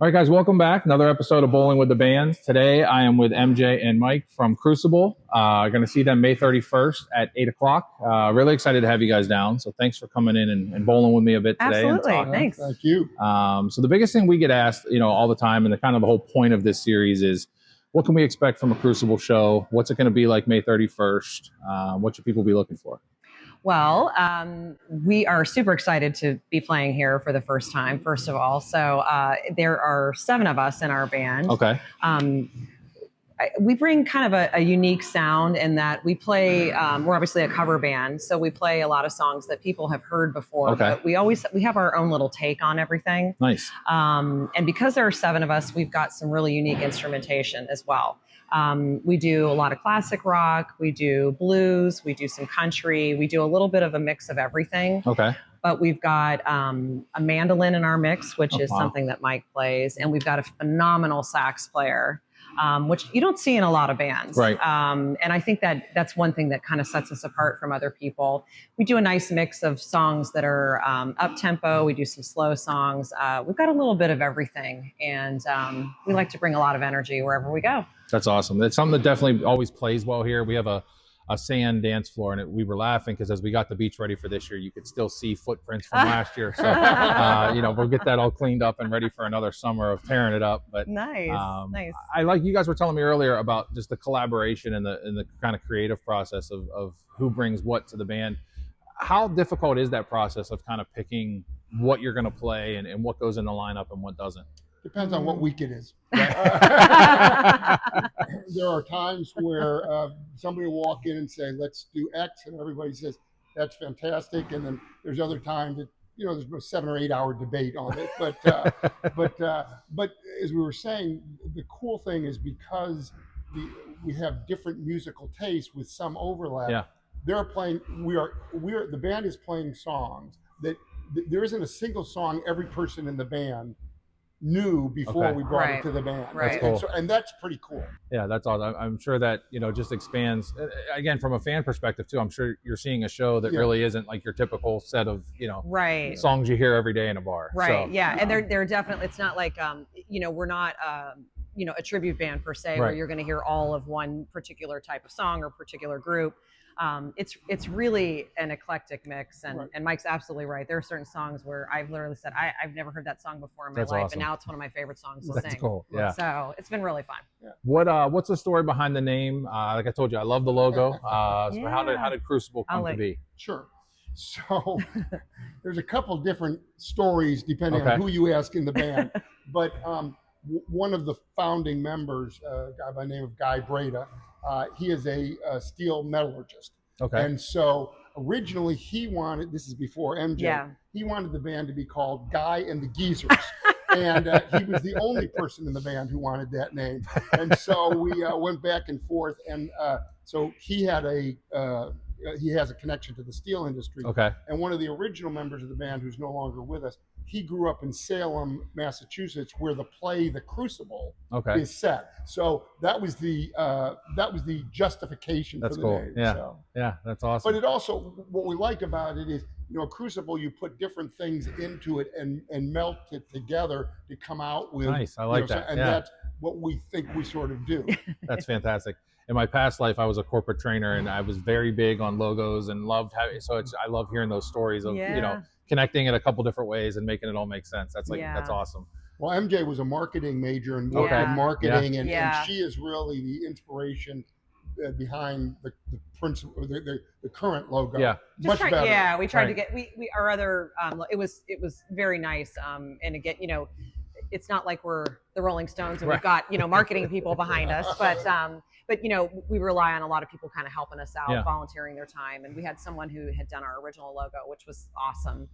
All right, guys, welcome back. Another episode of Bowling with the Bands. Today, I am with MJ and Mike from Crucible. Going to see them May 31st at 8 o'clock. Really excited to have you guys down. So thanks for coming in and bowling with me a bit today. Absolutely. And Thanks. Thank you. So the biggest thing we get asked, all the time, and the whole point of this series is, what can we expect from a Crucible show? What's it going to be like May 31st? What should people be looking for? Well, we are super excited to be playing here for the first time, first of all. So there are 7 of us in our band. Okay. We bring kind of a unique sound in that we play, we're obviously a cover band, so we play a lot of songs that people have heard before. Okay. But we have our own little take on everything. Nice. And because there are 7 of us, we've got some really unique instrumentation as well. We do a lot of classic rock, we do blues, we do some country, we do a little bit of a mix of everything. Okay. But we've got a mandolin in our mix, which is wow. something that Mike plays, and we've got a phenomenal sax player, which you don't see in a lot of bands. Right. And I think that's one thing that kind of sets us apart from other people. We do a nice mix of songs that are up-tempo. We do some slow songs. We've got a little bit of everything, and we like to bring a lot of energy wherever we go. That's awesome. That's something that definitely always plays well here. We have a sand dance floor, and we were laughing because as we got the beach ready for this year, you could still see footprints from last year. So, we'll get that all cleaned up and ready for another summer of tearing it up. But Nice. I like you guys were telling me earlier about just the collaboration and the kind of creative process of who brings what to the band. How difficult is that process of kind of picking what you're going to play and what goes in the lineup and what doesn't? Depends on what week it is. There are times where somebody will walk in and say, let's do X, and everybody says, that's fantastic. And then there's other times that, there's a 7 or 8 hour debate on it. But as we were saying, the cool thing is because we have different musical tastes with some overlap. Yeah. They're playing, the band is playing songs that there isn't a single song every person in the band knew before we brought it to the band. Right. That's cool. And that's pretty cool. Yeah, that's awesome. I'm sure that, just expands, again, from a fan perspective too. I'm sure you're seeing a show that really isn't like your typical set of, Right. songs you hear every day in a bar. Right. So, yeah. And they're definitely, it's not like, we're not, a tribute band per se, where Right. you're going to hear all of one particular type of song or particular group. It's really an eclectic mix, and Mike's absolutely right. There are certain songs where I've literally said, I've never heard that song before in my life, awesome. And now it's one of my favorite songs to That's sing. cool. Yeah. So it's been really fun. Yeah. What's the story behind the name? Like I told you, I love the logo. So how did Crucible come to be? Sure. So there's a couple different stories depending on who you ask in the band. But one of the founding members, a guy by the name of Guy Breda, he is a steel metallurgist. Okay. And so originally he wanted, this is before MJ, he wanted the band to be called Guy and the Geezers. And he was the only person in the band who wanted that name. And so we went back and forth. And so he had he has a connection to the steel industry. Okay. And one of the original members of the band, who's no longer with us, he grew up in Salem, Massachusetts, where the play The Crucible is set. So that was the justification for the name. Yeah. So. Yeah, that's awesome. But it also, what we like about it is, Crucible, you put different things into it and melt it together to come out with. Nice. I like that. And that's what we think we sort of do. That's fantastic. In my past life, I was a corporate trainer, and I was very big on logos and loved having. So I love hearing those stories of connecting it a couple different ways and making it all make sense. That's that's awesome. Well, MJ was a marketing major and worked in marketing, and she is really the inspiration behind the principle, the current logo. Yeah, much better. Yeah, we tried to get our other. It was very nice. And again, it's not like we're the Rolling Stones and we've got marketing people behind us, but we rely on a lot of people kind of helping us out, volunteering their time, and we had someone who had done our original logo, which was awesome.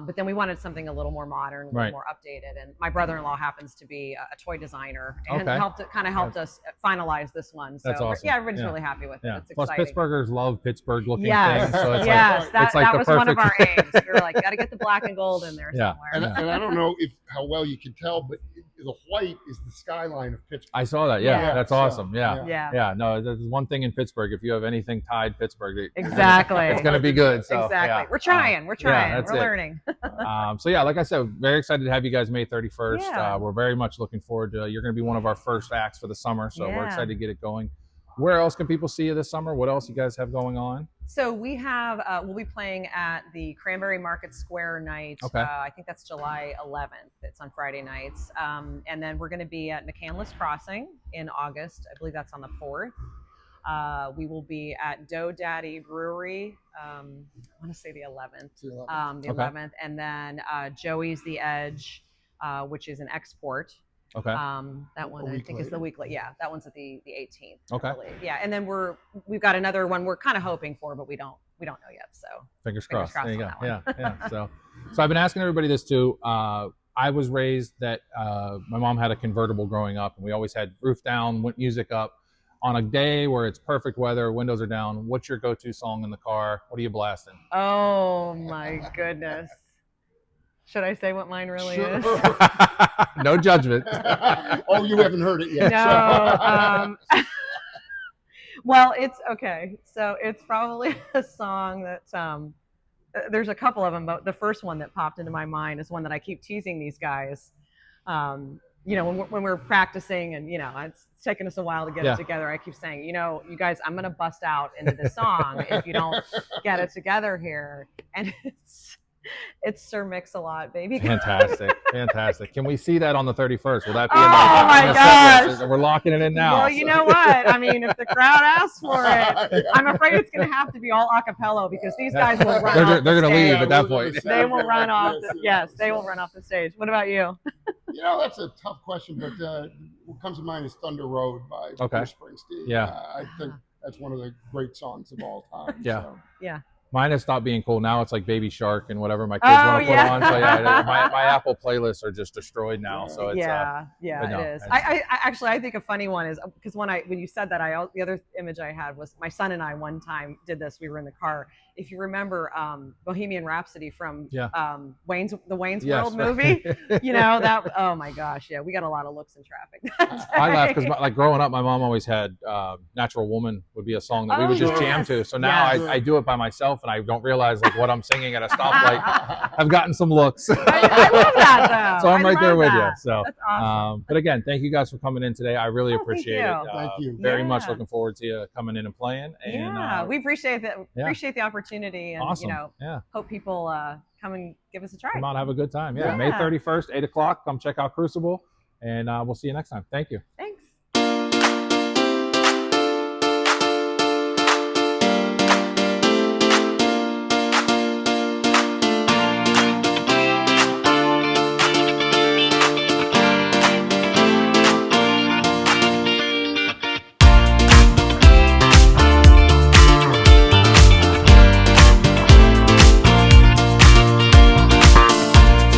But then we wanted something a little more modern, a little more updated. And my brother-in-law happens to be a toy designer and helped us finalize this one. So that's awesome. everybody's really happy with it. It's Plus, exciting. Pittsburghers love Pittsburgh-looking things. So it's that was one of our aims. We were like, got to get the black and gold in there somewhere. And I don't know how well you can tell, but the white is the skyline of Pittsburgh. I saw that. Yeah. That's So, awesome. Yeah. Yeah. No, there's one thing in Pittsburgh. If you have anything tied Pittsburgh, Exactly. it's going to be good. So, Exactly. yeah. We're trying. We're that's it. learning. So yeah, like I said, very excited to have you guys May 31st. Yeah. We're very much looking forward to. You're going to be one of our first acts for the summer, so we're Yeah. excited to get it going. Where else can people see you this summer? What else you guys have going on? So we have, we'll be playing at the Cranberry Market Square night. Okay. I think that's July 11th. It's on Friday nights. And then we're going to be at McCandless Crossing in August. I believe that's on the 4th. We will be at Dough Daddy Brewery. I want to say the 11th. The 11th. And then Joey's The Edge, which is an export. Okay. That one I think is the week. Yeah, that one's at the 18th. Okay. I believe. Yeah, and then we've got another one we're kind of hoping for, but we don't know yet. So Fingers crossed. There you on go. that one. Yeah. So I've been asking everybody this too. I was raised that my mom had a convertible growing up, and we always had roof down, music up. On a day where it's perfect weather, windows are down, what's your go-to song in the car? What are you blasting? Oh my goodness. Should I say what mine really is? No judgment. Oh, you haven't heard it yet. No. Well, it's okay. So it's probably a song that there's a couple of them, but the first one that popped into my mind is one that I keep teasing these guys. When we're practicing and, it's taken us a while to get it together. I keep saying, you guys, I'm going to bust out into this song if you don't get it together here. And it's Sir Mix-a-Lot, baby. Fantastic. Can we see that on the 31st? Will that be my gosh. We're locking it in now. Well, you know what? I mean, if the crowd asks for it, I'm afraid it's going to have to be all a cappella because these guys will run off They're going to leave stage. at that point. They will run off. They will run off the stage. What about you? That's a tough question, but what comes to mind is Thunder Road by Bruce Springsteen. Yeah. I think that's one of the great songs of all time. Yeah. So. Yeah. Mine has stopped being cool. Now it's like Baby Shark and whatever my kids want to put on. So my Apple playlists are just destroyed now. So it's it is. I think a funny one is because when you said that, the other image I had was my son and I one time did this. We were in the car. If you remember Bohemian Rhapsody from Wayne's World movie, that. Oh my gosh, yeah, we got a lot of looks in traffic. I laugh because growing up, my mom always had "Natural Woman" would be a song that we would just jam to. So now I do it by myself, and I don't realize what I'm singing at a stoplight. I've gotten some looks. I love that though. So I'm right there with you. So that's awesome. But again, thank you guys for coming in today. I really appreciate it. Thank you. Very much looking forward to you coming in and playing. And we appreciate that. Appreciate the opportunity, and awesome. Hope people come and give us a try. Come out, have a good time. May 31st, 8 o'clock. Come check out Crucible, and we'll see you next time. Thank you. Thanks.